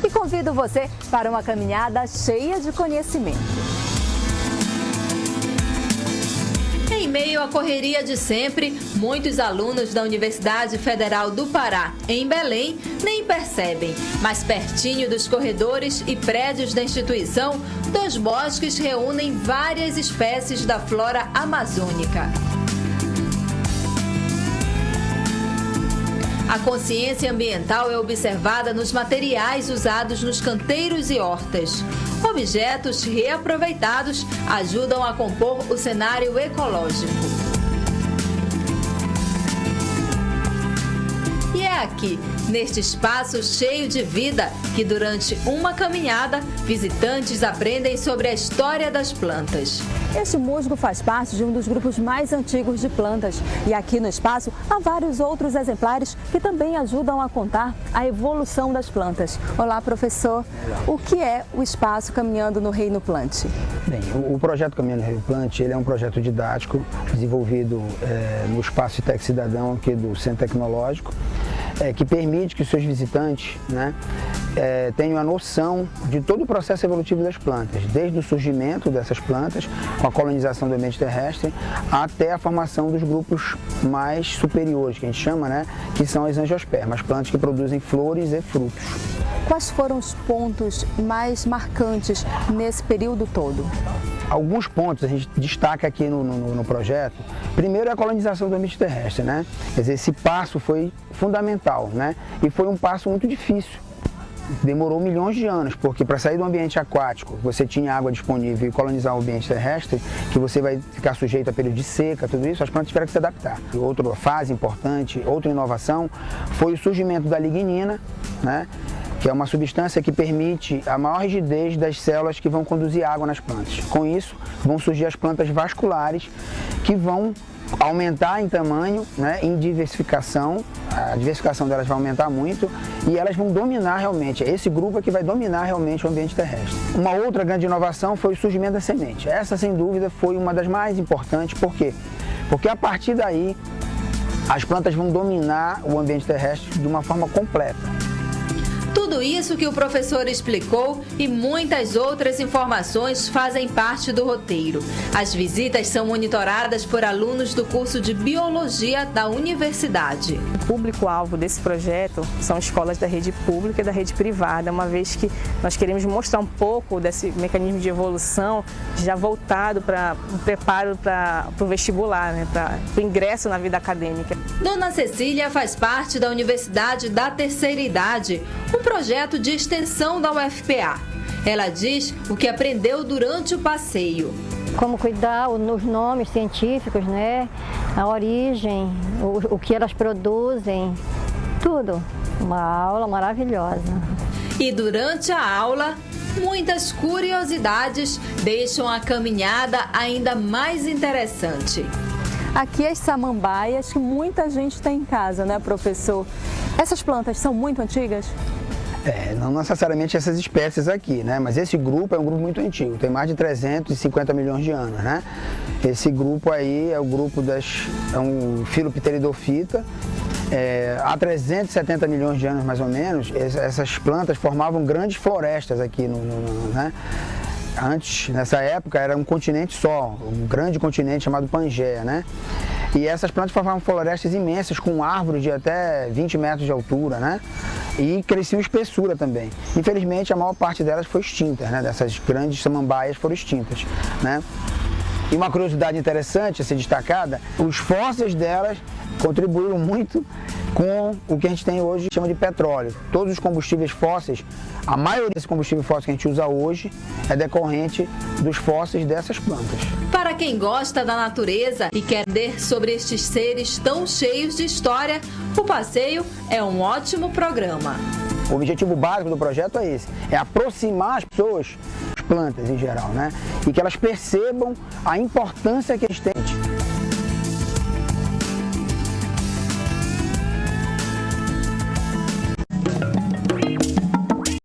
E convido você para uma caminhada cheia de conhecimento. Em meio à correria de sempre, muitos alunos da Universidade Federal do Pará, em Belém, nem percebem. Mas pertinho dos corredores e prédios da instituição, dois bosques reúnem várias espécies da flora amazônica. A consciência ambiental é observada nos materiais usados nos canteiros e hortas. Objetos reaproveitados ajudam a compor o cenário ecológico. E é aqui, neste espaço cheio de vida, que durante uma caminhada, visitantes aprendem sobre a história das plantas. Este musgo faz parte de um dos grupos mais antigos de plantas. E aqui no espaço há vários outros exemplares que também ajudam a contar a evolução das plantas. Olá, professor. O que é o espaço Caminhando no Reino Plant? Bem, o projeto Caminhando no Reino Plant ele é um projeto didático desenvolvido no Espaço Tec Cidadão aqui do Centro Tecnológico, que permite que os seus visitantes tenham a noção de todo o processo evolutivo das plantas, desde o surgimento dessas plantas, com a colonização do ambiente terrestre, até a formação dos grupos mais superiores, que a gente chama, que são as angiospermas, plantas que produzem flores e frutos. Quais foram os pontos mais marcantes nesse período todo? Alguns pontos a gente destaca aqui no projeto. Primeiro é a colonização do ambiente terrestre, Quer dizer, esse passo foi fundamental, E foi um passo muito difícil. Demorou milhões de anos, porque para sair do ambiente aquático, você tinha água disponível e colonizar o ambiente terrestre, que você vai ficar sujeito a período de seca, tudo isso, as plantas tiveram que se adaptar. Outra fase importante, outra inovação, foi o surgimento da lignina, que é uma substância que permite a maior rigidez das células que vão conduzir água nas plantas. Com isso, vão surgir as plantas vasculares, que vão aumentar em tamanho, em diversificação, a diversificação delas vai aumentar muito e elas vão dominar realmente, esse grupo é que vai dominar realmente o ambiente terrestre. Uma outra grande inovação foi o surgimento da semente. Essa, sem dúvida, foi uma das mais importantes. Por quê? Porque a partir daí, as plantas vão dominar o ambiente terrestre de uma forma completa. Tudo isso que o professor explicou e muitas outras informações fazem parte do roteiro. As visitas são monitoradas por alunos do curso de Biologia da universidade. O público-alvo desse projeto são escolas da rede pública e da rede privada, uma vez que nós queremos mostrar um pouco desse mecanismo de evolução já voltado para o preparo para o vestibular, para o ingresso na vida acadêmica. Dona Cecília faz parte da Universidade da Terceira Idade, um projeto de extensão da UFPA. Ela diz o que aprendeu durante o passeio. Como cuidar nos nomes científicos, a origem, o que elas produzem, tudo. Uma aula maravilhosa. E durante a aula, muitas curiosidades deixam a caminhada ainda mais interessante. Aqui as samambaias que muita gente tem em casa, professor? Essas plantas são muito antigas? Não necessariamente essas espécies aqui, Mas esse grupo é um grupo muito antigo, tem mais de 350 milhões de anos, Esse grupo aí é o grupo é um Filopteridophyta. Há 370 milhões de anos, mais ou menos, essas plantas formavam grandes florestas aqui Antes, nessa época, era um continente só, um grande continente chamado Pangeia, E essas plantas formavam florestas imensas, com árvores de até 20 metros de altura, E cresciam espessura também. Infelizmente, a maior parte delas foi extinta, Dessas grandes samambaias foram extintas, E uma curiosidade interessante a ser destacada, os fósseis delas contribuíram muito com o que a gente tem hoje chama de petróleo. Todos os combustíveis fósseis, a maioria desse combustível fóssil que a gente usa hoje é decorrente dos fósseis dessas plantas. Para quem gosta da natureza e quer ler sobre estes seres tão cheios de história, o passeio é um ótimo programa. O objetivo básico do projeto é esse, é aproximar as pessoas, as plantas em geral, E que elas percebam a importância que eles têm.